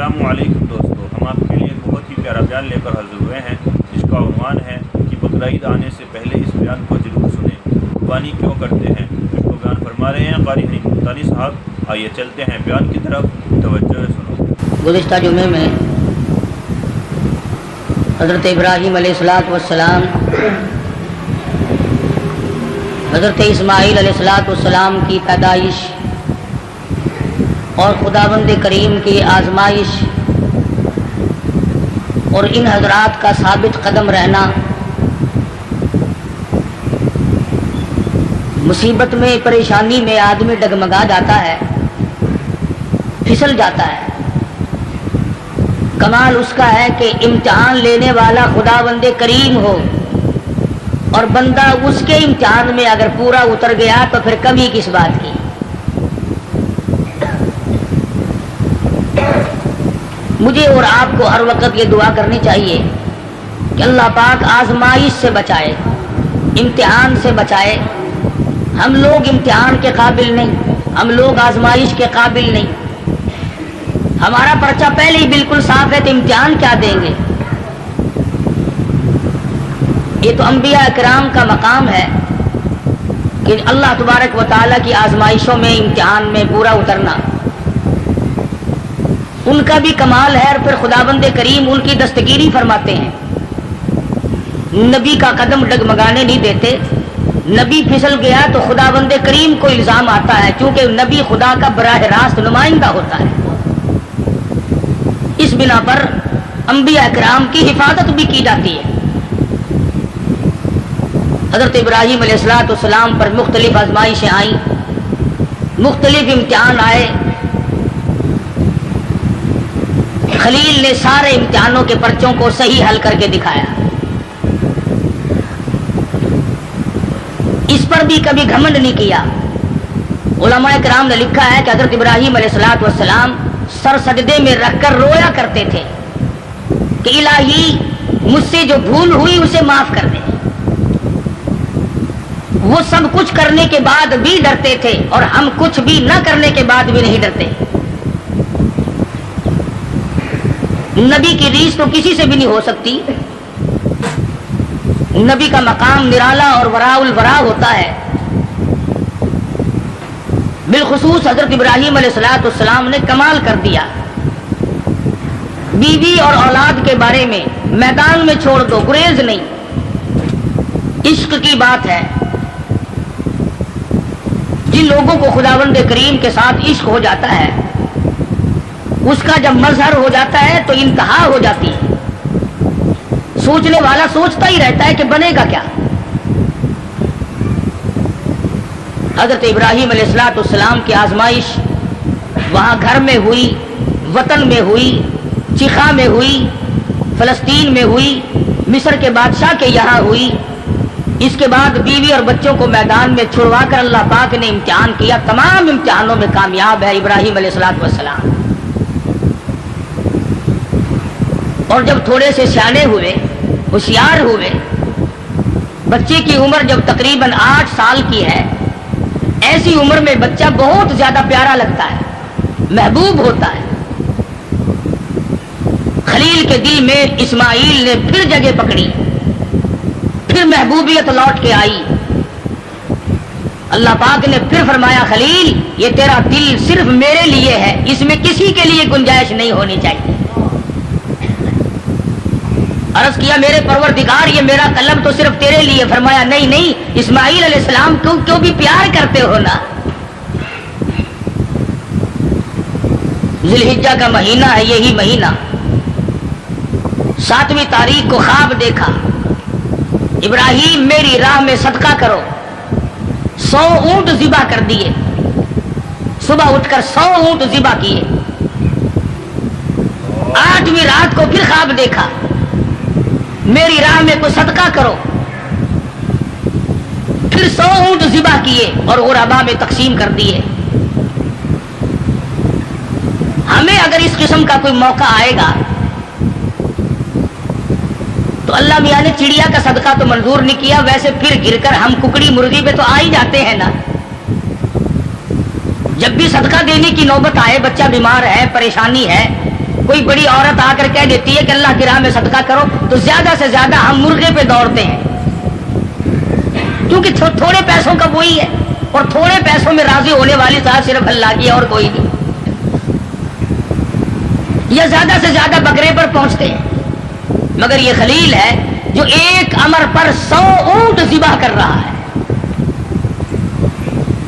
السلام علیکم دوستو، ہم آپ کے لیے ایک بہت ہی پیارا بیان لے کر حاضر ہوئے ہیں جس کا عنوان ہے کہ بقرعید آنے سے پہلے اس بیان کو ضرور سنیں، قربانی کیوں کرتے ہیں۔ اس کو بیان فرما رہے ہیں قاری حنیف ملتانی صاحب۔ آئیے چلتے ہیں بیان کی طرف، توجہ سنو۔ گزشتہ جمعے میں حضرت ابراہیم علیہ السلام حضرت اسماعیل علیہ السلام کی پیدائش اور خداوند کریم کی آزمائش اور ان حضرات کا ثابت قدم رہنا، مصیبت میں پریشانی میں آدمی ڈگمگا جاتا ہے، پھسل جاتا ہے۔ کمال اس کا ہے کہ امتحان لینے والا خداوند کریم ہو اور بندہ اس کے امتحان میں اگر پورا اتر گیا تو پھر کمی کس بات کی۔ مجھے اور آپ کو ہر وقت یہ دعا کرنی چاہیے کہ اللہ پاک آزمائش سے بچائے، امتحان سے بچائے۔ ہم لوگ امتحان کے قابل نہیں، ہم لوگ آزمائش کے قابل نہیں۔ ہمارا پرچہ پہلے ہی بالکل صاف ہے تو امتحان کیا دیں گے۔ یہ تو انبیاء اکرام کا مقام ہے کہ اللہ تبارک و تعالیٰ کی آزمائشوں میں، امتحان میں پورا اترنا ان کا بھی کمال ہے، اور پھر خداوند کریم ان کی دستگیری فرماتے ہیں، نبی کا قدم ڈگمگانے نہیں دیتے۔ نبی پھسل گیا تو خداوند کریم کو الزام آتا ہے، چونکہ نبی خدا کا براہ راست نمائندہ ہوتا ہے۔ اس بنا پر انبیاء اکرام کی حفاظت بھی کی جاتی ہے۔ حضرت ابراہیم علیہ السلام پر مختلف آزمائشیں آئیں، مختلف امتحان آئے۔ خلیل نے سارے امتحانوں کے پرچوں کو صحیح حل کر کے دکھایا۔ اس پر بھی کبھی گھمنڈ نہیں کیا۔ علماء کرام نے لکھا ہے کہ حضرت ابراہیم علیہ السلام سر سجدے میں رکھ کر رویا کرتے تھے کہ الہی مجھ سے جو بھول ہوئی اسے معاف کر دے۔ وہ سب کچھ کرنے کے بعد بھی ڈرتے تھے، اور ہم کچھ بھی نہ کرنے کے بعد بھی نہیں ڈرتے۔ نبی کی ریس تو کسی سے بھی نہیں ہو سکتی۔ نبی کا مقام نرالا اور وراء الورا ہوتا ہے۔ بالخصوص حضرت ابراہیم علیہ السلام نے کمال کر دیا۔ بیوی اور اولاد کے بارے میں میدان میں چھوڑ دو، گریز نہیں۔ عشق کی بات ہے۔ جن لوگوں کو خداوند کریم کے ساتھ عشق ہو جاتا ہے، اس کا جب مظہر ہو جاتا ہے تو انتہا ہو جاتی ہے۔ سوچنے والا سوچتا ہی رہتا ہے کہ بنے گا کیا۔ حضرت ابراہیم علیہ السلام کی آزمائش وہاں گھر میں ہوئی، وطن میں ہوئی، چیخا میں ہوئی، فلسطین میں ہوئی، مصر کے بادشاہ کے یہاں ہوئی۔ اس کے بعد بیوی اور بچوں کو میدان میں چھڑوا کر اللہ پاک نے امتحان کیا۔ تمام امتحانوں میں کامیاب ہے ابراہیم علیہ السلام۔ اور جب تھوڑے سے سیانے ہوئے، ہوشیار ہوئے، بچے کی عمر جب تقریباً 8 سال کی ہے، ایسی عمر میں بچہ بہت زیادہ پیارا لگتا ہے، محبوب ہوتا ہے۔ خلیل کے دل میں اسماعیل نے پھر جگہ پکڑی، پھر محبوبیت لوٹ کے آئی۔ اللہ پاک نے پھر فرمایا، خلیل یہ تیرا دل صرف میرے لیے ہے، اس میں کسی کے لیے گنجائش نہیں ہونی چاہیے۔ عرض کیا، میرے پروردگار یہ میرا قلب تو صرف تیرے لیے۔ فرمایا، نہیں نہیں، اسماعیل علیہ السلام کیوں بھی پیار کرتے ہو نا۔ ذی الحجہ کا مہینہ ہے، یہی مہینہ 7ویں تاریخ کو خواب دیکھا، ابراہیم میری راہ میں صدقہ کرو۔ 100 اونٹ ذبح کر دیے، صبح اٹھ کر 100 اونٹ ذبح کیے۔ 8ویں رات کو پھر خواب دیکھا، میری راہ میں کوئی صدقہ کرو۔ پھر 100 اونٹ ذبح کیے اور غربا میں تقسیم کر دیے۔ ہمیں اگر اس قسم کا کوئی موقع آئے گا تو اللہ میاں نے چڑیا کا صدقہ تو منظور نہیں کیا، ویسے پھر گر کر ہم ککڑی مرغی پہ تو آ ہی جاتے ہیں نا۔ جب بھی صدقہ دینے کی نوبت آئے، بچہ بیمار ہے، پریشانی ہے، کوئی بڑی عورت آ کر کہہ دیتی ہے کہ اللہ کی راہ میں صدقہ کرو تو زیادہ سے زیادہ ہم مرغے پہ دوڑتے ہیں، کیونکہ تھوڑے پیسوں کا وہی ہے، اور تھوڑے پیسوں میں راضی ہونے والی ذات صرف اللہ کی ہے اور کوئی نہیں، یا زیادہ سے زیادہ بکرے پر پہنچتے ہیں۔ مگر یہ خلیل ہے جو ایک امر پر 100 اونٹ ذبح کر رہا ہے،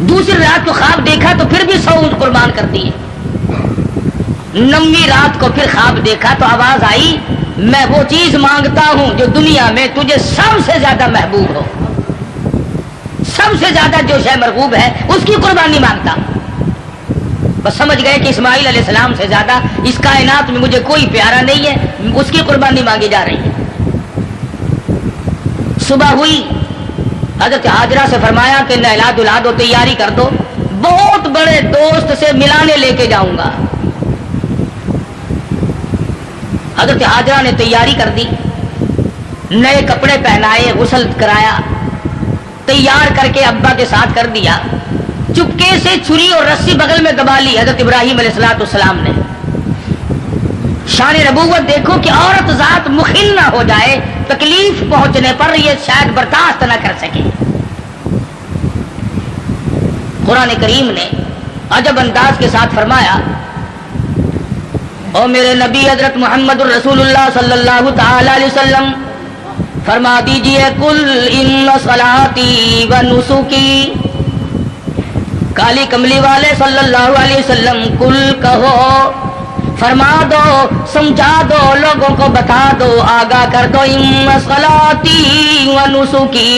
دوسری رات کو خواب دیکھا تو پھر بھی 100 اونٹ قربان کر دیے، 9ویں رات کو پھر خواب دیکھا تو آواز آئی میں وہ چیز مانگتا ہوں جو دنیا میں تجھے سب سے زیادہ محبوب ہو، سب سے زیادہ جو شے مرغوب ہے اس کی قربانی مانگتا ہوں۔ بس سمجھ گئے کہ اسماعیل علیہ السلام سے زیادہ اس کائنات میں مجھے کوئی پیارا نہیں ہے، اس کی قربانی مانگی جا رہی ہے۔ صبح ہوئی، حضرت حاجرہ سے فرمایا کہ نہلا دھلا دو، تیاری کر دو، بہت بڑے دوست سے ملانے لے کے جاؤں گا۔ حضرت حاجرہ نے تیاری کر دی، نئے کپڑے پہنائے، غسل کرایا، تیار کر کے ابا کے ساتھ کر دیا، چپکے سے چھری اور رسی بغل میں دبا لی حضرت ابراہیم علیہ السلام نے۔ شان نبوت دیکھو کہ عورت ذات مخل نہ ہو جائے، تکلیف پہنچنے پر یہ شاید برداشت نہ کر سکے۔ قرآن کریم نے عجب انداز کے ساتھ فرمایا او میرے نبی حضرت محمد الرسول اللہ صلی اللہ تعالی علیہ وسلم فرما دیجئے قل ان صلاتی و نسکی، کالی کملی والے صلی اللہ علیہ وسلم قل کہو، فرما دو، سمجھا دو، لوگوں کو بتا دو، آگاہ کر دو، ان صلاتی و نسکی،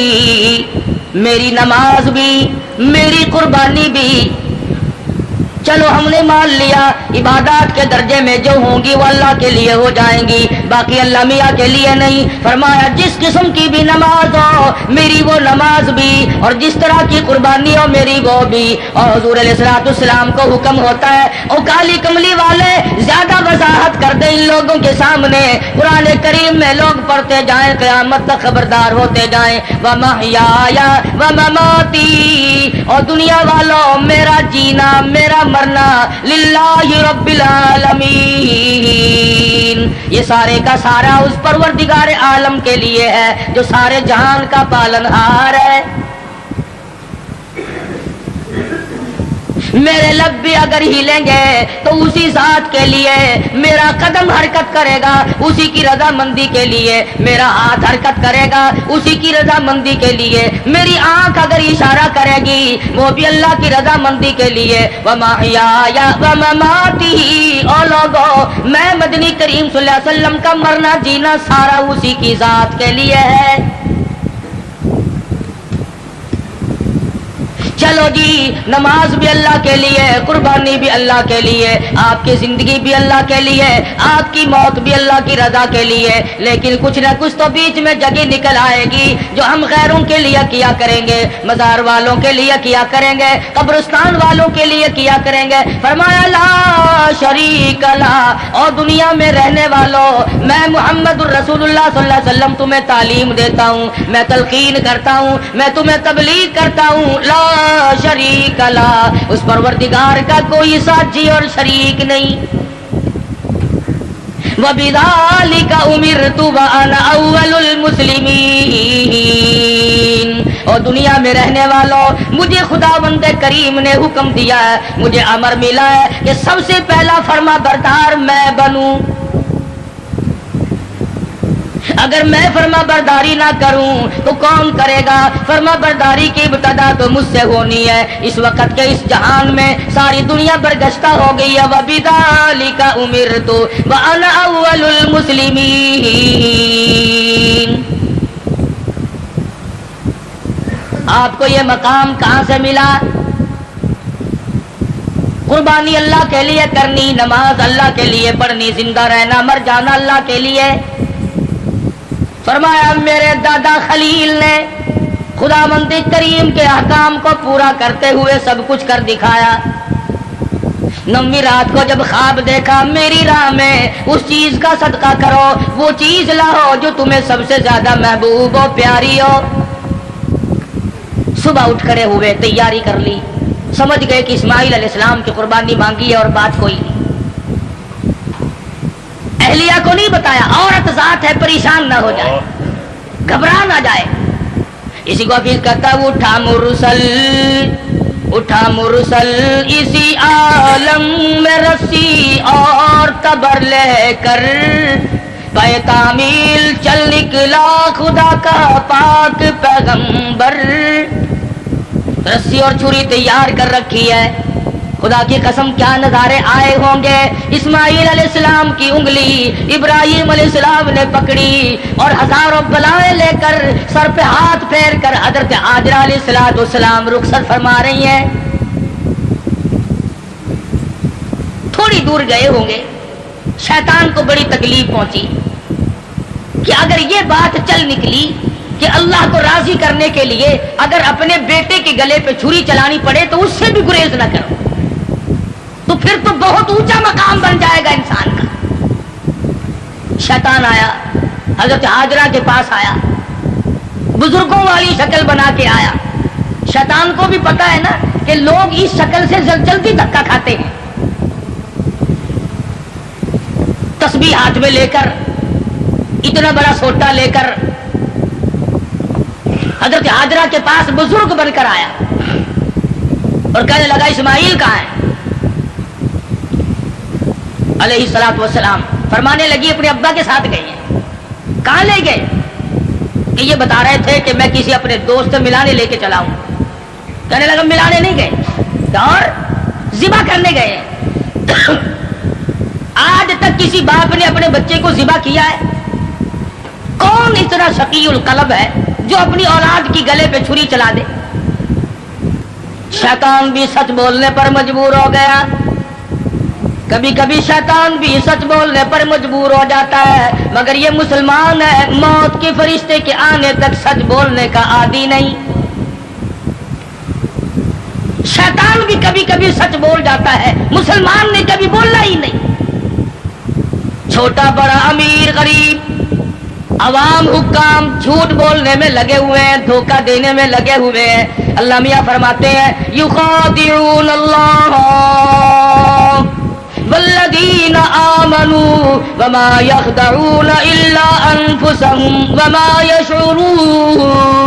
میری نماز بھی، میری قربانی بھی، چلو ہم نے مان لیا عبادات کے درجے میں جو ہوں گی وہ اللہ کے لیے ہو جائیں گی، باقی اللہ میاں کے لیے نہیں۔ فرمایا جس قسم کی بھی نماز ہو میری وہ نماز بھی، اور جس طرح کی قربانی ہو میری وہ بھی۔ اور حضور علیہ الصلوۃ والسلام کو حکم ہوتا ہے او کالی کملی والے زیادہ وضاحت کر دیں ان لوگوں کے سامنے، قرآن کریم میں لوگ پڑھتے جائیں، قیامت تک خبردار ہوتے جائیں، وَمَحْيَايَ وَمَمَاتِي، اور دنیا والوں میرا جینا میرا مرنا للہ رب العالمین، یہ سارے کا سارا اس پروردگار عالم کے لیے ہے جو سارے جہان کا پالنہار ہے۔ میرے لب بھی اگر ہلیں گے تو اسی ذات کے لیے، میرا قدم حرکت کرے گا اسی کی رضا مندی کے لیے، میرا ہاتھ حرکت کرے گا اسی کی رضا مندی کے لیے، میری آنکھ اگر اشارہ کرے گی وہ بھی اللہ کی رضا مندی کے لیے۔ وَمَحْيَايَ وَمَمَاتِي، او لوگو میں مدنی کریم صلی اللہ علیہ وسلم کا مرنا جینا سارا اسی کی ذات کے لیے ہے۔ چلو جی نماز بھی اللہ کے لیے، قربانی بھی اللہ کے لیے، آپ کی زندگی بھی اللہ کے لیے، آپ کی موت بھی اللہ کی رضا کے لیے، لیکن کچھ نہ کچھ تو بیچ میں جگہ نکل آئے گی جو ہم غیروں کے لیے کیا کریں گے، مزار والوں کے لیے کیا کریں گے، قبرستان والوں کے لیے کیا کریں گے۔ فرمایا لا شریک لا، اور دنیا میں رہنے والوں میں محمد الرسول اللہ صلی اللہ علیہ وسلم تمہیں تعلیم دیتا ہوں، میں تلقین کرتا ہوں، میں تمہیں تبلیغ کرتا ہوں، لا شریک لا، اس پروردگار کا کوئی ساتھی اور شریک نہیں۔ وَبِذَلِكَ أُمِرْتُ وَأَنَا أَوَّلُ الْمُسْلِمِينَ، اور دنیا میں رہنے والوں مجھے خداوند کریم نے حکم دیا ہے، مجھے امر ملا ہے کہ سب سے پہلا فرما بردار میں بنوں۔ اگر میں فرما برداری نہ کروں تو کون کرے گا؟ فرما برداری کی ابتدا تو مجھ سے ہونی ہے۔ اس وقت کے اس جہان میں ساری دنیا برگشتہ ہو گئی ہے۔ وَبِذَلِكَ أُمِرْتُ وَأَنَا أَوَّلُ الْمُسْلِمِينَ۔ آپ کو یہ مقام کہاں سے ملا؟ قربانی اللہ کے لیے کرنی، نماز اللہ کے لیے پڑھنی، زندہ رہنا مر جانا اللہ کے لیے۔ فرمایا میرے دادا خلیل نے خداوند کریم کے احکام کو پورا کرتے ہوئے سب کچھ کر دکھایا۔ 9ویں رات کو جب خواب دیکھا میری راہ میں اس چیز کا صدقہ کرو، وہ چیز لاؤ جو تمہیں سب سے زیادہ محبوب ہو، پیاری ہو۔ صبح اٹھ کھڑے ہوئے، تیاری کر لی، سمجھ گئے کہ اسماعیل علیہ السلام کی قربانی مانگی ہے اور بات کوئی نہیں۔ کو نہیں بتایا، عورت ذات ہے، پریشان نہ ہو جائے، گھبرا نہ جائے. اسی کو حفیظ کہتا ہے اٹھا مرسل اسی عالم میں رسی اور تبر لے کر، پے تعمیل چل نکلا خدا کا پاک پیغمبر. رسی اور چھری تیار کر رکھی ہے. خدا کی قسم کیا نظارے آئے ہوں گے. اسماعیل علیہ السلام کی انگلی ابراہیم علیہ السلام نے پکڑی اور ہزاروں بلائیں لے کر سر پہ ہاتھ پھیر کر حضرت ہاجرہ علیہ السلام رخصت فرما رہی ہیں. تھوڑی دور گئے ہوں گے، شیطان کو بڑی تکلیف پہنچی کہ اگر یہ بات چل نکلی کہ اللہ کو راضی کرنے کے لیے اگر اپنے بیٹے کے گلے پہ چھری چلانی پڑے تو اس سے بھی گریز نہ کرو، تو پھر تو بہت اونچا مقام بن جائے گا انسان کا. شیطان آیا، حضرت ہاجرہ کے پاس آیا، بزرگوں والی شکل بنا کے آیا. شیطان کو بھی پتا ہے نا کہ لوگ اس شکل سے جلدی دھکا کھاتے ہیں. تسبیح ہاتھ میں لے کر، اتنا بڑا سوٹا لے کر حضرت ہاجرہ کے پاس بزرگ بن کر آیا اور کہنے لگا اسماعیل کہاں ہے علیہ الصلوۃ والسلام. فرمانے لگی اپنے ابا کے ساتھ گئی ہیں. کہاں لے گئے؟ کہ یہ بتا رہے تھے کہ میں کسی اپنے دوست سے ملانے لے کے چلا ہوں. کہنے لگا ملانے نہیں گئے اور ذبح کرنے گئے. آج تک کسی باپ نے اپنے بچے کو ذبح کیا ہے؟ کون اتنا شقی القلب ہے جو اپنی اولاد کی گلے پہ چھری چلا دے؟ شیطان بھی سچ بولنے پر مجبور ہو گیا. کبھی کبھی شیطان بھی سچ بولنے پر مجبور ہو جاتا ہے، مگر یہ مسلمان ہے، موت کے فرشتے کے آنے تک سچ بولنے کا عادی نہیں. شیطان بھی کبھی کبھی سچ بول جاتا ہے، مسلمان نے کبھی بولنا ہی نہیں. چھوٹا بڑا امیر غریب عوام حکام جھوٹ بولنے میں لگے ہوئے ہیں، دھوکہ دینے میں لگے ہوئے ہیں. اللہ میاں فرماتے ہیں یخادعون اللہ والذین آمنوا وما یخدعون الا انفسهم وما یشعرون.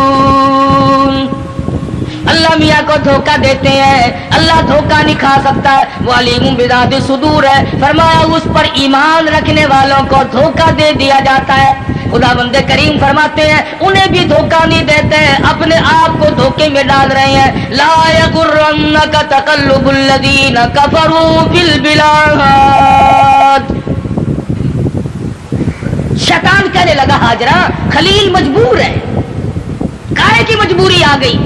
اللہ میاں کو دھوکہ دیتے ہیں، اللہ دھوکہ نہیں کھا سکتا، وہ علیم بذات الصدور ہے. فرمایا اس پر ایمان رکھنے والوں کو دھوکہ دے دیا جاتا ہے. خدا بند کریم فرماتے ہیں انہیں بھی دھوکہ نہیں دیتے ہیں، اپنے آپ کو دھوکے میں ڈال رہے ہیں. لا یغرنک تقلب الذین کفروا فی البلاد. شیطان کہنے لگا ہاجرہ خلیل مجبور ہے. کائے کی مجبوری آ گئی؟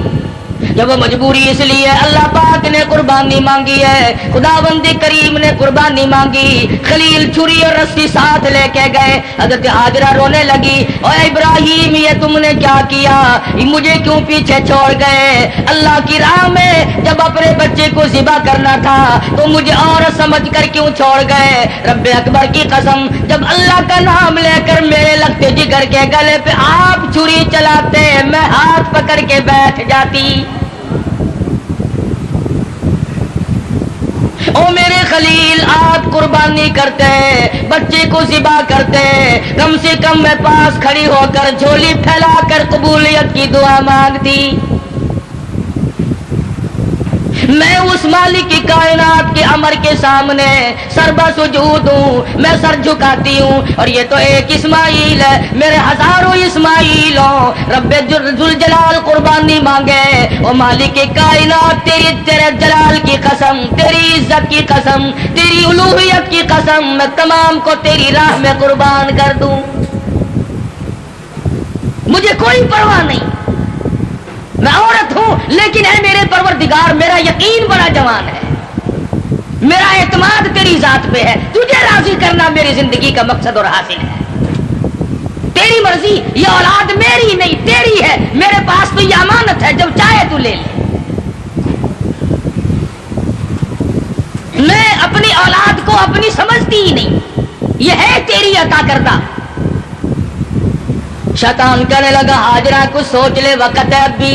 جب وہ مجبوری اس لیے اللہ پاک نے قربانی مانگی ہے، خدا بند کریم نے قربانی مانگی. خلیل چھری اور رسی ساتھ لے کے گئے. حضرت ہاجرہ رونے لگی، اے ابراہیم یہ تم نے کیا کیا؟ مجھے کیوں پیچھے چھوڑ گئے؟ اللہ کی راہ میں جب اپنے بچے کو ذبح کرنا تھا تو مجھے عورت سمجھ کر کیوں چھوڑ گئے؟ رب اکبر کی قسم جب اللہ کا نام لے کر میرے لگتے جگر کے گلے پہ آپ چھری چلاتے میں ہاتھ پکڑ کے بیٹھ جاتی. او میرے خلیل آپ قربانی کرتے ہیں، بچے کو ذبح کرتے ہیں، کم سے کم میں پاس کھڑی ہو کر جھولی پھیلا کر قبولیت کی دعا مانگتی. میں اس مالک کی کائنات کے امر کے سامنے سربا سجود ہوں، میں سر جھکاتی ہوں. اور یہ تو ایک اسماعیل ہے، میرے ہزاروں اسماعیل ہوں. رب ذوالجلال قربانی مانگے. او مالک کی کائنات تیرے جلال کی قسم، تیری عزت کی قسم، تیری الوہیت کی قسم، میں تمام کو تیری راہ میں قربان کر دوں. مجھے کوئی پرواہ نہیں، میں عورت ہوں لیکن ہے میرے پروردگار میرا یقین بڑا جوان ہے، میرا اعتماد تیری ذات پہ ہے. تجھے راضی کرنا میری زندگی کا مقصد اور حاصل ہے. تیری مرضی، یہ اولاد میری نہیں تیری ہے، میرے پاس تو یہ امانت ہے، جب چاہے تو لے لے. میں اپنی اولاد کو اپنی سمجھتی ہی نہیں، یہ ہے تیری عطا کردہ. شیطان کہنے لگا ہاجرہ کو سوچ لے، وقت ہے اب بھی.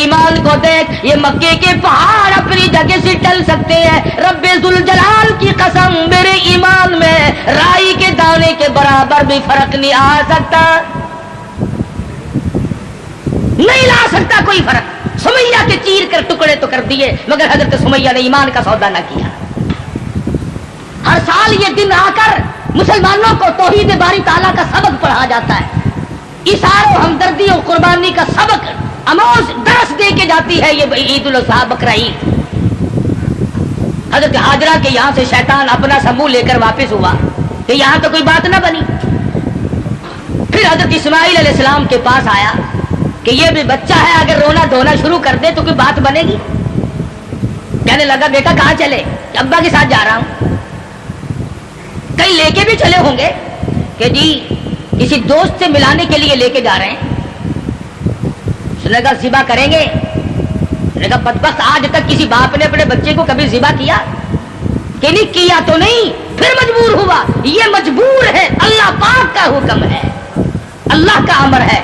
ایمان کو دیکھ. یہ مکے کے پہاڑ اپنی جگہ سے ٹل سکتے ہیں, رب ذوالجلال کی قسم میرے ایمان میں رائی کے دانے کے برابر بھی فرق نہیں آ سکتا, نہیں لا سکتا کوئی فرق. سمیہ کے چیر کر ٹکڑے تو کر دیے مگر حضرت سمیہ نے ایمان کا سودا نہ کیا. ہر سال یہ دن آ کر مسلمانوں کو توحید باری تعالیٰ کا سبق پڑھا جاتا ہے, اثار و ہمدردی اور قربانی کا سبق اموز درس دے کے جاتی ہے یہ عید الاضحیٰ بقرہ عید. حضرت ہاجرہ کے یہاں سے شیطان اپنا سمو لے کر واپس ہوا کہ یہاں تو کوئی بات نہ بنی. پھر حضرت اسماعیل علیہ السلام کے پاس آیا کہ یہ بھی بچہ ہے, اگر رونا دھونا شروع کر دے تو کوئی بات بنے گی. کہنے لگا بیٹا کہاں چلے؟ ابا کے ساتھ جا رہا ہوں. کہیں لے کے بھی چلے ہوں گے کہ جی کسی دوست سے ملانے کے لیے لے کے جا رہے ہیں. سنے گا ذبح کریں گے. سنے گا بدبخت آج تک کسی باپ نے اپنے بچے کو کبھی ذبح کیا کہ نہیں کیا تو نہیں, پھر مجبور ہوا. یہ مجبور ہے, اللہ پاک کا حکم ہے, اللہ کا امر ہے.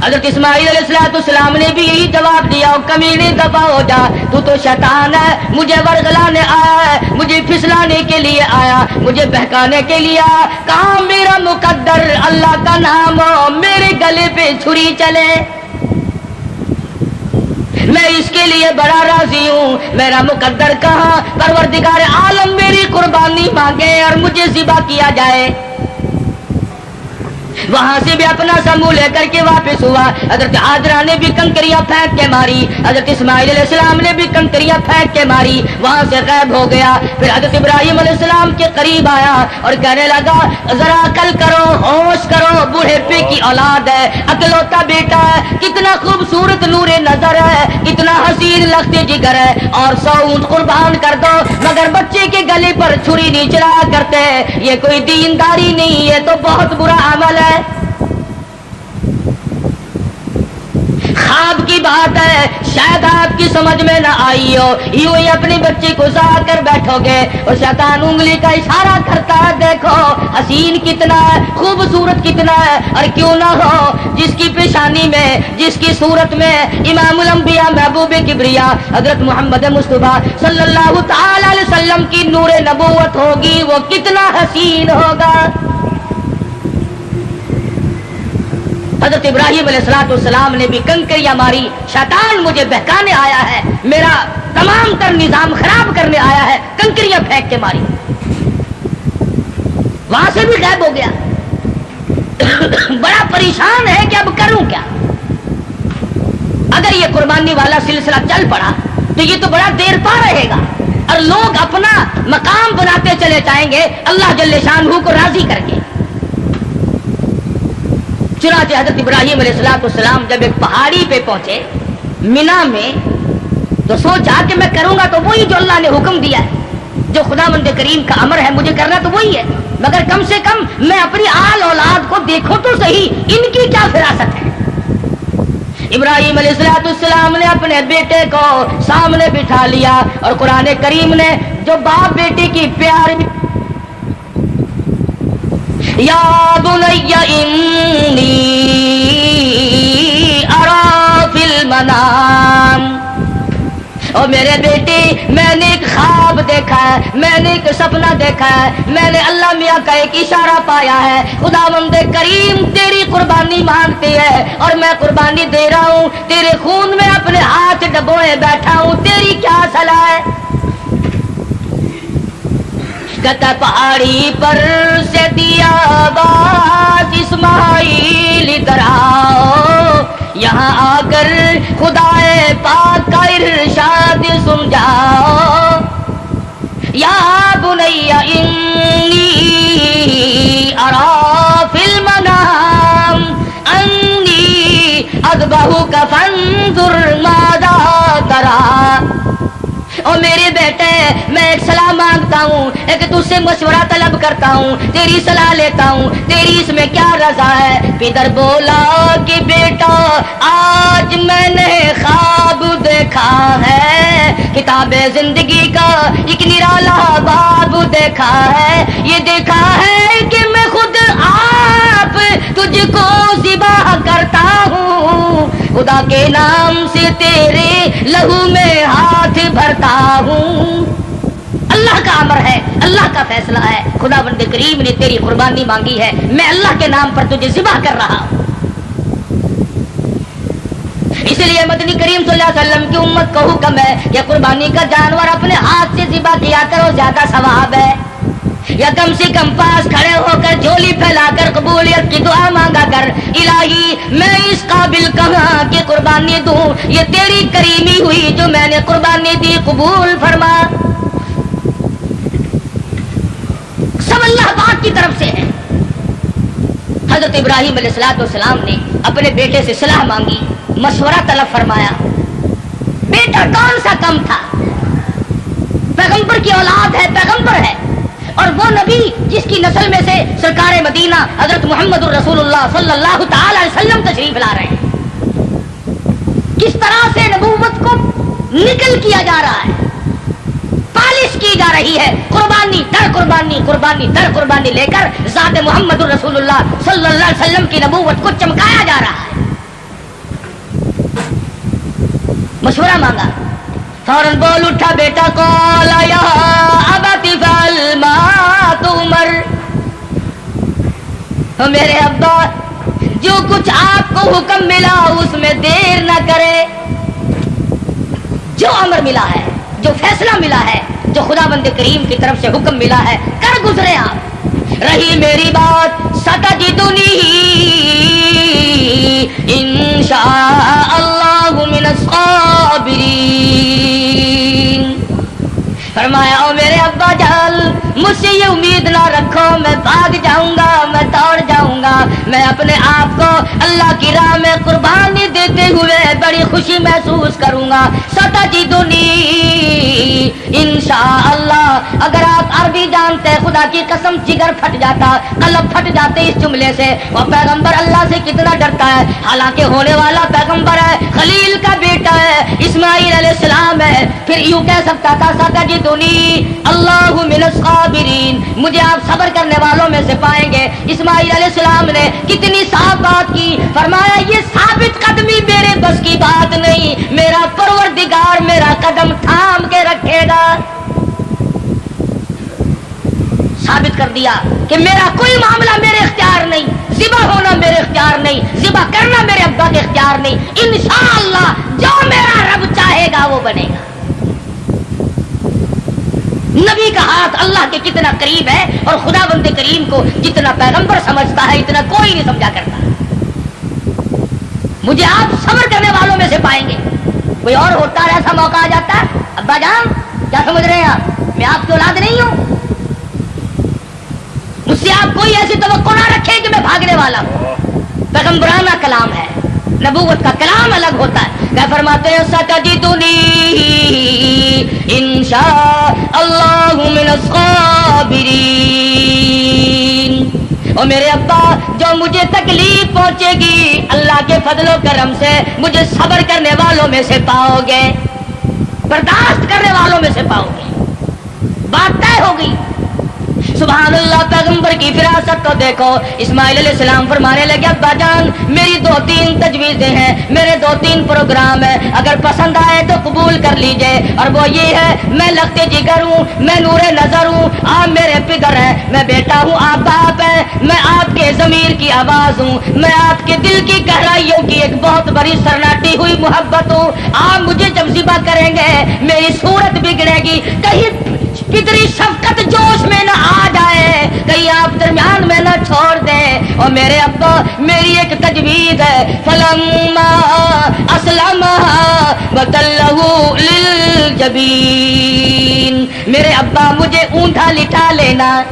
حضرت اسماعیل علیہ السلام نے بھی یہی جواب دیا, کمینے دفع ہو جا, تو شیطان ہے, مجھے ورگلانے آیا ہے, مجھے پھسلانے کے لیے آیا, مجھے بہکانے کے لیے آیا. کہاں میرا مقدر اللہ کا نام ہو میرے گلے پہ چھری چلے, میں اس کے لیے بڑا راضی ہوں. میرا مقدر کہاں, پروردگار عالم میری قربانی مانگے اور مجھے ذبح کیا جائے. وہاں سے بھی اپنا سمو لے کر کے واپس ہوا. حضرت ہاجرہ نے بھی کنکریاں پھینک کے ماری, حضرت اسماعیل علیہ السلام نے بھی کنکریاں پھینک کے ماری, وہاں سے غائب ہو گیا. پھر حضرت ابراہیم علیہ السلام کے قریب آیا اور کہنے لگا ذرا عقل کرو, ہوش کرو, بوڑھے پے کی اولاد ہے, اکلوتا بیٹا ہے, کتنا خوبصورت نور نظر ہے, کتنا حسین لخت جگر ہے, اور 100 اونٹ قربان کر دو مگر بچے کے گلے پر چھری نہیں چلایا کرتے. یہ کوئی دینداری نہیں, یہ تو بہت برا عمل ہے. خواب کی بات ہے, شاید آپ کی سمجھ میں نہ آئی ہو, یوں ہی اپنے بچے کو ذبح کر بیٹھو گے اور شیطان انگلی کا اشارہ کرتا ہے, دیکھو حسین کتنا ہے, خوبصورت کتنا ہے, اور کیوں نہ ہو جس کی پیشانی میں, جس کی صورت میں امام الانبیاء محبوب کبریا حضرت محمد مصطفیٰ صلی اللہ تعالی علیہ وسلم کی نور نبوت ہوگی, وہ کتنا حسین ہوگا. حضرت ابراہیم علیہ السلام نے بھی کنکریاں ماری, شیطان مجھے بہکانے آیا ہے, میرا تمام تر نظام خراب کرنے آیا ہے, کنکریاں پھینک کے ماری. وہاں سے بھی غائب ہو گیا. بڑا پریشان ہے کہ اب کروں کیا. اگر یہ قربانی والا سلسلہ چل پڑا تو یہ تو بڑا دیر پا رہے گا اور لوگ اپنا مقام بناتے چلے جائیں گے اللہ جل شانہ کو راضی کر کے. چنانچہ حضرت ابراہیم علیہ السلام جب ایک پہاڑی پہ پہنچے مینا میں تو سوچا کہ میں کروں گا تو وہی جو اللہ نے حکم دیا ہے, جو خداوند کریم کا امر ہے مجھے کرنا تو وہی ہے, مگر کم سے کم میں اپنی آل اولاد کو دیکھوں تو صحیح, ان کی کیا فراست ہے. ابراہیم علیہ السلام نے اپنے بیٹے کو سامنے بٹھا لیا اور قرآن کریم نے جو باپ بیٹے کی پیار یا بنی انی ارا فی المنام, اور میرے بیٹے میں نے ایک خواب دیکھا ہے, میں نے ایک سپنا دیکھا ہے, میں نے اللہ میاں کا ایک اشارہ پایا ہے, خداوند کریم تیری قربانی مانگتی ہے اور میں قربانی دے رہا ہوں, تیرے خون میں اپنے ہاتھ ڈبوئے بیٹھا ہوں, تیری کیا صلاح ہے. کہتا پہاڑی پر سے دیا آواز اسماعیل ادھر آؤ, یہاں آ کر خدائے پاک کا ارشاد سن جاؤ. یا بنی انی ارا فی المنام انی اذبحک فانظر ماذا تری. اور میرے بیٹے میں ایک صلاح مانگتا ہوں, ایک تجھ سے مشورہ طلب کرتا ہوں, تیری صلاح لیتا ہوں, تیری اس میں کیا رضا ہے. پدر بولا کہ بیٹا آج میں نے خواب دیکھا ہے, کتاب زندگی کا ایک نرالا باب دیکھا ہے, یہ دیکھا ہے کہ میں خود آپ تجھ کو ذبح کرتا خدا کے نام سے تیرے لہو میں ہاتھ بھرتا ہوں. اللہ کا امر ہے, اللہ کا فیصلہ ہے, خدا بند کریم نے تیری قربانی مانگی ہے, میں اللہ کے نام پر تجھے ذبح کر رہا ہوں. اس لیے مدنی کریم صلی اللہ علیہ وسلم کی امت کو حکم ہے کہ قربانی کا جانور اپنے ہاتھ سے ذبح کیا کرو, زیادہ ثواب ہے. یا کم سے کم پاس کھڑے ہو کر جھولی پھیلا کر قبولیت کی دعا مانگا کر, الہی میں اس قابل کہاں کہ قربانی دوں, یہ تیری کریمی ہوئی جو میں نے قربانی دی, قبول فرما. سب اللہ پاک کی طرف سے ہے. حضرت ابراہیم علیہ السلام نے اپنے بیٹے سے صلاح مانگی, مشورہ طلب فرمایا. بیٹا کون سا کم تھا, پیغمبر کی اولاد ہے, پیغمبر ہے, اور وہ نبی جس کی نسل میں سے سرکار مدینہ حضرت محمد الرسول اللہ صلی اللہ تعالی علیہ وسلم تشریف لا رہے ہیں. کس طرح سے نبوت کو نکل کیا جا رہا ہے, پالش کی جا رہی ہے, قربانی در قربانی, قربانی در قربانی لے کر ذات محمد الرسول اللہ صلی اللہ علیہ وسلم کی نبوت کو چمکایا جا رہا ہے. مشورہ مانگا, فوراً بول اٹھا بیٹا, قال یا ابت فعل ما تؤمر, میرے ابا جو کچھ آپ کو حکم ملا اس میں دیر نہ کرے. جو امر ملا ہے, جو فیصلہ ملا ہے, جو خدا بند کریم کی طرف سے حکم ملا ہے, کر گزرے آپ. رہی میری بات, ستجدنی انشاء اللہ من الصابرین. فرمایا او میرے ابا جان, مجھ سے یہ امید نہ رکھو میں بھاگ جاؤں گا, میں دوڑ جاؤں گا, میں اپنے آپ کو اللہ کی راہ میں قربانی دیتے ہوئے بڑی خوشی محسوس کروں گا. ستجدنی انشاءاللہ. اگر آپ عربی جانتے, خدا کی قسم جگر پھٹ جاتا, قلب پھٹ جاتے اس جملے سے. اور پیغمبر اللہ سے کتنا ڈرتا ہے, حالانکہ ہونے والا پیغمبر ہے, خلیل کا بیٹا ہے, اسماعیل علیہ السلام ہے. پھر یوں کہہ سکتا تھا ستجدنی اللہ من الصابرین, مجھے آپ صبر کرنے والوں میں سے پائیں گے. اسماعیل علیہ السلام نے کتنی صاف بات کی, فرمایا یہ ثابت قدمی میرے بس کی بات نہیں, میرا پروردگار میرا قدم تھام کے رکھے گا. ثابت کر دیا کہ میرا کوئی معاملہ میرے اختیار نہیں, ذبح ہونا میرے اختیار نہیں, ذبح کرنا میرے ابا کے اختیار نہیں. انشاءاللہ جو میرا رب چاہے گا وہ بنے گا. نبی کا ہاتھ اللہ کے کتنا قریب ہے, اور خدا بند کریم کو جتنا پیغمبر سمجھتا ہے اتنا کوئی نہیں سمجھا کرتا. مجھے آپ صبر کرنے والوں میں سے پائیں گے. کوئی اور ہوتا ہے ایسا موقع آ جاتا ہے, ابا جان کیا سمجھ رہے ہیں آپ, میں آپ کی اولاد نہیں ہوں, مجھ سے آپ کوئی ایسی توقع نہ رکھے کہ میں بھاگنے والا ہوں. پیغمبرانہ کلام ہے, نبوت کا کلام الگ ہوتا ہے. کیا فرماتے ہیں, ستجدنی انشاء اللہ من الصابرین. اور میرے ابا جو مجھے تکلیف پہنچے گی اللہ کے فضل و کرم سے مجھے صبر کرنے والوں میں سے پاؤ گے, برداشت کرنے والوں میں سے پاؤ گے. بات طے ہو گئی. سبحان اللہ, پیغمبر کی فراست تو دیکھو. اسماعیل علیہ السلام فرمانے لگے, ابا جان میری 2-3 تجویزیں ہیں, میرے 2-3 پروگرام ہیں, اگر پسند آئے تو قبول کر لیجئے. اور وہ یہ ہے, میں لخت جگر ہوں, میں نور نظر ہوں, آپ میرے فکر ہیں, میں بیٹا ہوں, آپ باپ ہیں, میں آپ کے ضمیر کی آواز ہوں, میں آپ کے دل کی گہرائیوں کی ایک بہت بڑی سرناٹی ہوئی محبت ہوں. آپ مجھے جب ذبح کریں گے میری صورت بگڑے گی, کہیں فطری شفقت جوش میں نہ آ جائے, کہیں آپ درمیان میں نہ چھوڑ دیں. اور میرے ابا میری ایک تجویز ہے, فلما اسلم وتلہ للجبین. میرے ابا مجھے اونٹا لٹا لینا,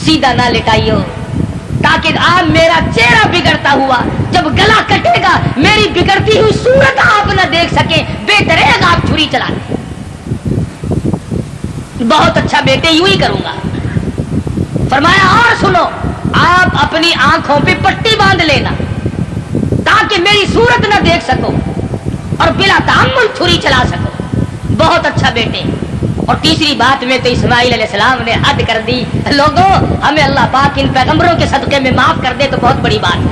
سیدھا نہ لٹائیو, تاکہ آپ میرا چہرہ بگڑتا ہوا جب گلا کٹے گا میری بگڑتی ہوئی صورت آپ نہ دیکھ سکیں, بہتر ہے گا آپ چھری چلا دیں. بہت اچھا بیٹے, یوں ہی کروں گا. فرمایا اور سنو, آپ اپنی آنکھوں پہ پٹی باندھ لینا تاکہ میری صورت نہ دیکھ سکو اور بلا تحمل چھری چلا سکو. بہت اچھا بیٹے. اور تیسری بات میں تو اسماعیل علیہ السلام نے حد کر دی. لوگوں ہمیں اللہ پاک ان پیغمبروں کے صدقے میں معاف کر دے تو بہت بڑی بات ہے.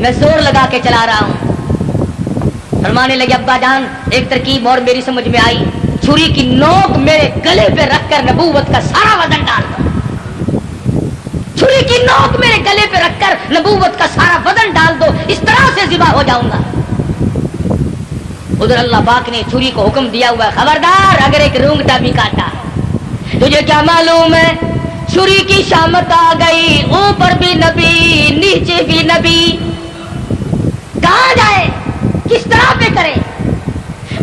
میں زور لگا کے چلا رہا ہوں. فرمانے لگے ابا جان ایک ترکیب اور میری سمجھ میں آئی, چھری کی نوک میرے گلے پہ رکھ کر نبوت کا سارا وزن ڈال دو. چھری کی نوک میرے گلے پہ رکھ کر نبوت کا سارا وزن ڈال دو, اس طرح سے ذبح ہو جاؤں گا. ادھر اللہ پاک نے چھری کو حکم دیا ہوا ہے, خبردار اگر ایک رونگٹا بھی کاٹا تجھے کیا معلوم ہے چھری کی شامت آ گئی, اوپر بھی نبی نیچے بھی نبی, کہاں جائے کس طرح پہ کرے,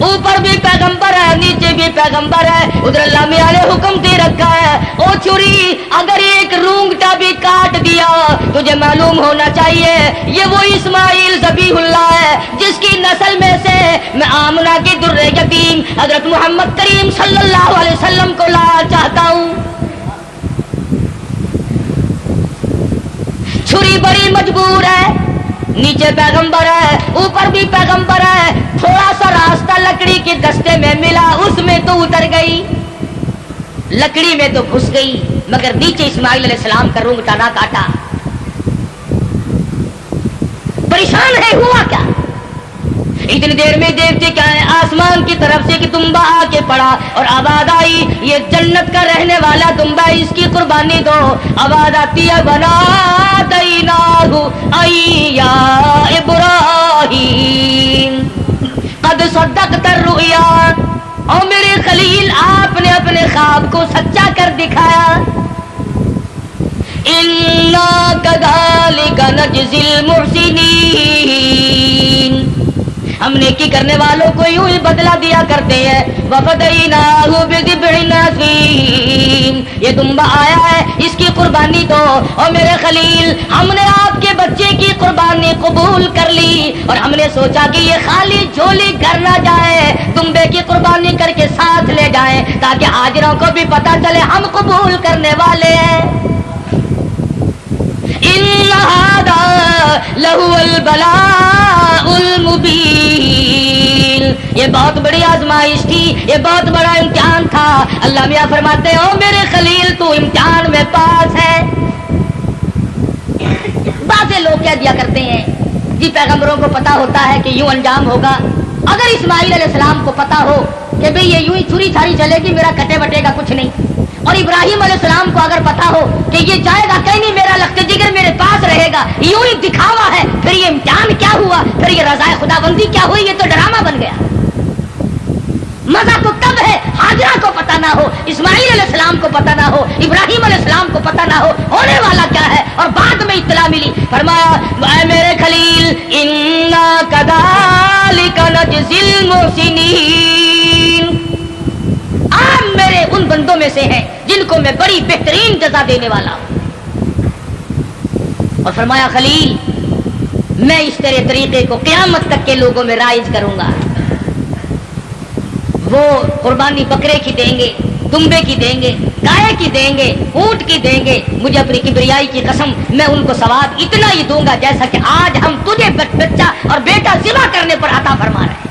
اوپر بھی پیغمبر ہے نیچے بھی پیغمبر ہے. ادھر اللہ میاں نے حکم دے رکھا ہے او چھری اگر ایک رونگٹا بھی کاٹ دیا تجھے معلوم ہونا چاہیے یہ وہ اسماعیل ذبیح اللہ ہے جس کی نسل میں سے میں آمنہ کے در یتیم حضرت محمد کریم صلی اللہ علیہ وسلم کو لانا چاہتا ہوں. چھری بڑی مجبور ہے, نیچے پیغمبر ہے اوپر بھی پیغمبر ہے, تھوڑا سا راستہ لکڑی کے دستے میں ملا اس میں تو اتر گئی, لکڑی میں تو گھس گئی مگر نیچے اسماعیل علیہ السلام کا رونگٹا نہ کاٹا. پریشان ہے ہوا کیا, اتنی دیر میں دیکھتے کیا ہے آسمان کی طرف سے کہ دمبا آ کے پڑا اور آواز آئی یہ جنت کا رہنے والا دمبا ہے اس کی قربانی دو. آواز آتی ہے بنا دیناہ ایا ابراہیم قد صدقت الرؤیا, اور میرے خلیل آپ نے اپنے خواب کو سچا کر دکھایا. انا کذالک نجزی المحسنین, ہم نیکی کرنے والوں کو یوں ہی بدلہ دیا کرتے ہیں. وفدیناہ بذبح عظیم, یہ دمبا آیا ہے اس کی قربانی دو. اور میرے خلیل ہم نے آپ کے بچے کی قربانی قبول کر لی اور ہم نے سوچا کہ یہ خالی جھولی گھر نہ جائے, دمبے کی قربانی کر کے ساتھ لے جائیں تاکہ حاضروں کو بھی پتا چلے ہم قبول کرنے والے ہیں. ان ھذا لہو البلاء المبین, یہ بہت بڑی آزمائش تھی, یہ بہت بڑا امتحان تھا. اللہ میاں فرماتے ہیں او میرے خلیل تو امتحان میں پاس ہے. بعض لوگ کہہ دیا کرتے ہیں جی پیغمبروں کو پتا ہوتا ہے کہ یوں انجام ہوگا. اگر اسماعیل علیہ السلام کو پتا ہو کہ بھئی یہ یوں ہی چھری چھاری چلے گی میرا کٹے بٹے گا کچھ نہیں, اور ابراہیم علیہ السلام کو اگر پتا ہو کہ یہ جائے گا کہیں نہیں میرا لخت جگر میرے پاس رہے گا, یوں ہی دکھاوا ہے, پھر یہ امتحان کیا ہوا, پھر یہ رضا خدا بندی کیا ہوئی, یہ تو ڈرامہ بن گیا. مزہ تو تب ہے حاجرہ کو پتا نہ ہو, اسماعیل علیہ السلام کو پتا نہ ہو, ابراہیم علیہ السلام کو پتا نہ ہو ہونے والا کیا ہے, اور بعد میں اطلاع ملی. فرمایا اے میرے خلیل انا کذالک نجزی المحسنین, آپ میرے ان بندوں میں سے ہیں جن کو میں بڑی بہترین جزا دینے والا ہوں. اور فرمایا خلیل میں اس تیرے طریقے کو قیامت تک کے لوگوں میں رائج کروں گا. وہ قربانی بکرے کی دیں گے, دمبے کی دیں گے, گائے کی دیں گے, اونٹ کی دیں گے, مجھے اپنی کبریائی کی قسم میں ان کو ثواب اتنا ہی دوں گا جیسا کہ آج ہم تجھے بچہ اور بیٹا ذبح کرنے پر عطا فرما رہے ہیں.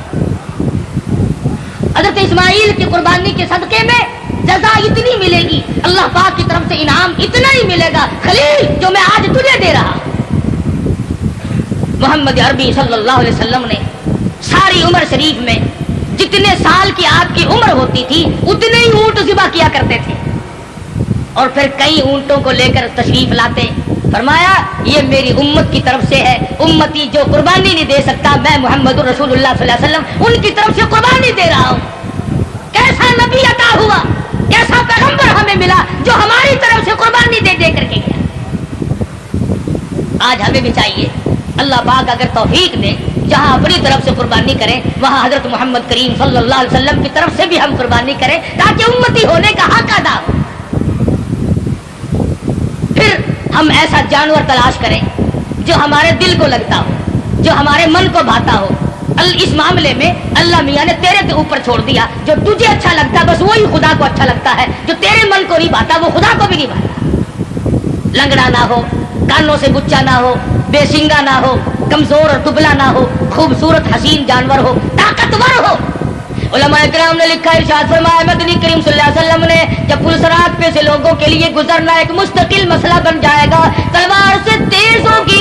حضرت اسماعیل کی قربانی کے صدقے میں جزا اتنی ملے گی, اللہ پاک کی طرف سے انعام اتنا ہی ملے گا خلیل جو میں آج تجھے دے رہا. محمد عربی صلی اللہ علیہ وسلم نے ساری عمر شریف میں جتنے سال کی آپ کی عمر ہوتی تھی اتنے ہی اونٹ ذبح کیا کرتے تھے, اور پھر کئی اونٹوں کو لے کر تشریف لاتے. فرمایا یہ میری امت کی طرف سے ہے, امتی جو قربانی نہیں دے سکتا میں محمد رسول اللہ صلی اللہ علیہ وسلم ان کی طرف سے قربانی دے رہا ہوں. کیسا نبی عطا ہوا, کیسا پیغمبر ہمیں ملا جو ہماری طرف سے قربانی دے دے کر کے گیا. آج ہمیں بھی چاہیے اللہ پاک اگر توفیق دے جہاں اپنی طرف سے قربانی کریں وہاں حضرت محمد کریم صلی اللہ علیہ وسلم کی طرف سے بھی ہم قربانی کریں تاکہ امتی ہونے کا حق ادا ہو. پھر ہم ایسا جانور تلاش کریں جو ہمارے دل کو لگتا ہو, جو ہمارے من کو بھاتا ہو. اس معاملے میں اللہ میاں نے تیرے اوپر چھوڑ دیا, جو تجھے اچھا لگتا بس وہی خدا کو اچھا لگتا ہے, جو تیرے من کو نہیں بھاتا وہ خدا کو بھی نہیں بھاتا. لنگڑا نہ ہو, کانوں سے بچا نہ ہو, بے سنگا نہ ہو, کمزور اور دبلا نہ ہو, خوبصورت حسین جانور ہو, طاقتور ہو. علماء کرام نے لکھا ارشاد فرمایا مدنی کریم صلی اللہ علیہ وسلم نے جب پلسرات پہ سے لوگوں کے لیے گزرنا ایک مستقل مسئلہ بن جائے گا, تلوار سے تیز ہوگی,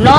9